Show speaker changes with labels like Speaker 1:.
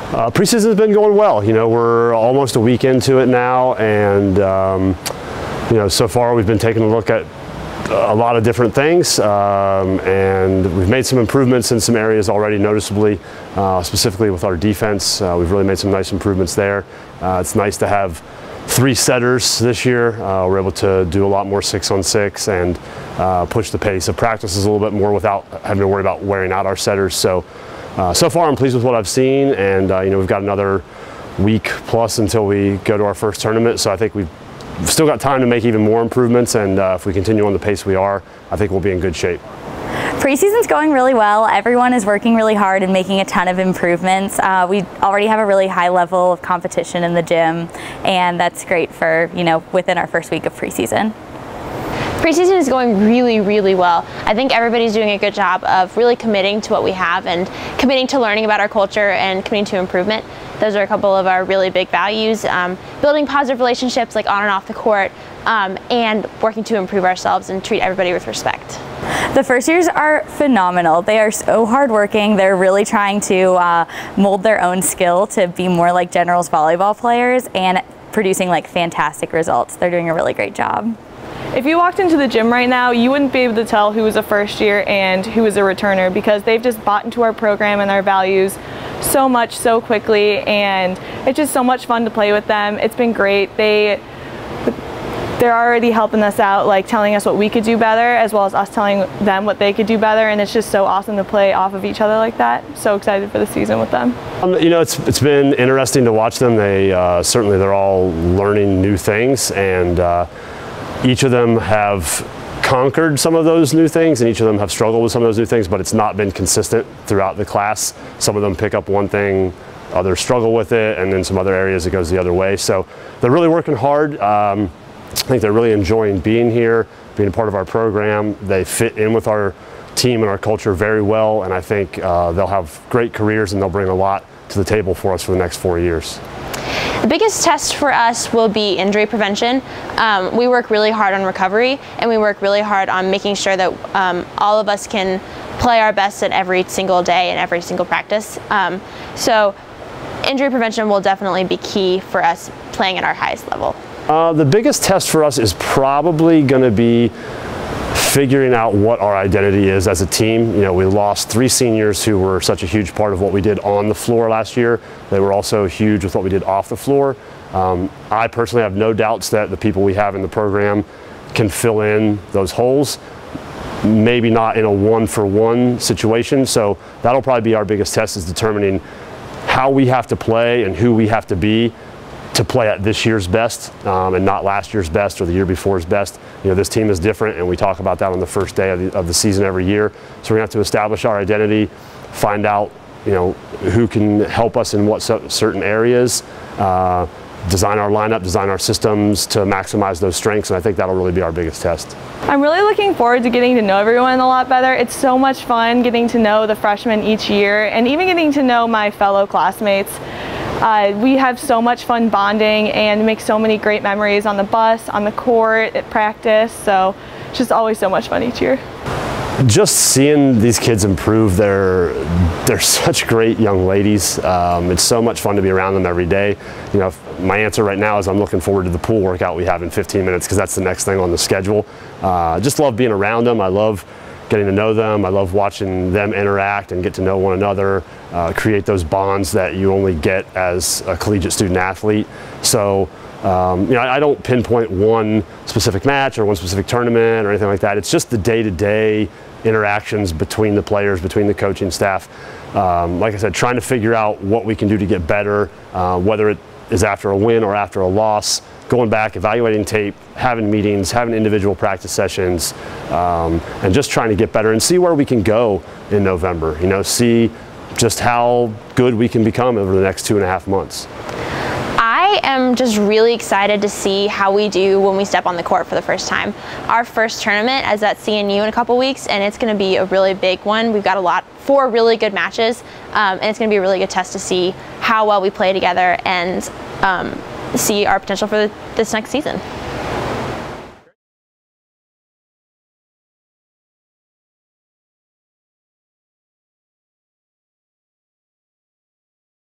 Speaker 1: Preseason's been going well. You know, we're almost a week into it now, and you know, so far we've been taking a look at a lot of different things, and we've made some improvements in some areas already noticeably, specifically with our defense. We've really made some nice improvements there. It's nice to have 3 setters this year. We're able to do a lot more 6-on-6 and push the pace of practices a little bit more without having to worry about wearing out our setters. So far I'm pleased with what I've seen, and you know, we've got another week plus until we go to our first tournament, so I think we've still got time to make even more improvements, and if we continue on the pace we are, I think we'll be in good shape.
Speaker 2: Preseason's going really well. Everyone is working really hard and making a ton of improvements. We already have a really high level of competition in the gym, and that's great for, you know, within our first week of preseason.
Speaker 3: Preseason is going really, really well. I think everybody's doing a good job of really committing to what we have and committing to learning about our culture and committing to improvement. Those are a couple of our really big values. Building positive relationships like on and off the court, and working to improve ourselves and treat everybody with respect.
Speaker 2: The first years are phenomenal. They are so hardworking. They're really trying to mold their own skill to be more like generals volleyball players and producing like fantastic results. They're doing a really great job.
Speaker 4: If you walked into the gym right now, you wouldn't be able to tell who was a first year and who was a returner, because they've just bought into our program and our values so much so quickly, and it's just so much fun to play with them. It's been great. They're already helping us out, like telling us what we could do better, as well as us telling them what they could do better, and it's just so awesome to play off of each other like that. So excited for the season with them.
Speaker 1: You know, it's been interesting to watch them. Certainly they're all learning new things, and each of them have conquered some of those new things, and each of them have struggled with some of those new things, but it's not been consistent throughout the class. Some of them pick up one thing, others struggle with it, and then some other areas it goes the other way. So they're really working hard. I think they're really enjoying being here, being a part of our program. They fit in with our team and our culture very well, and I think they'll have great careers, and they'll bring a lot to the table for us for the next 4 years.
Speaker 3: The biggest test for us will be injury prevention. We work really hard on recovery, and we work really hard on making sure that all of us can play our best at every single day and every single practice. So injury prevention will definitely be key for us playing at our highest level.
Speaker 1: The biggest test for us is probably going to be figuring out what our identity is as a team. You know, we lost 3 seniors who were such a huge part of what we did on the floor last year. They were also huge with what we did off the floor. I personally have no doubts that the people we have in the program can fill in those holes. Maybe not in a 1-for-1 situation, so that'll probably be our biggest test, is determining how we have to play and who we have to be to play at this year's best, and not last year's best or the year before's best. You know, this team is different, and we talk about that on the first day of the season every year. So we're gonna have to establish our identity, find out, you know, who can help us in what certain areas, design our lineup, design our systems to maximize those strengths, and I think that'll really be our biggest test.
Speaker 4: I'm really looking forward to getting to know everyone a lot better. It's so much fun getting to know the freshmen each year, and even getting to know my fellow classmates. We have so much fun bonding and make so many great memories on the bus, on the court, at practice, so it's just always so much fun each year.
Speaker 1: Just seeing these kids improve, they're such great young ladies. It's so much fun to be around them every day. You know, my answer right now is I'm looking forward to the pool workout we have in 15 minutes, because that's the next thing on the schedule. Just love being around them. I love getting to know them. I love watching them interact and get to know one another, create those bonds that you only get as a collegiate student athlete. So, you know, I don't pinpoint one specific match or one specific tournament or anything like that. It's just the day-to-day interactions between the players, between the coaching staff. Like I said, trying to figure out what we can do to get better, whether it is after a win or after a loss, going back, evaluating tape, having meetings, having individual practice sessions, and just trying to get better and see where we can go in November. You know, see just how good we can become over the next 2.5 months.
Speaker 3: I am just really excited to see how we do when we step on the court for the first time. Our first tournament is at CNU in a couple weeks, and it's going to be a really big one. We've got 4 really good matches, and it's going to be a really good test to see how well we play together and see our potential for this next season.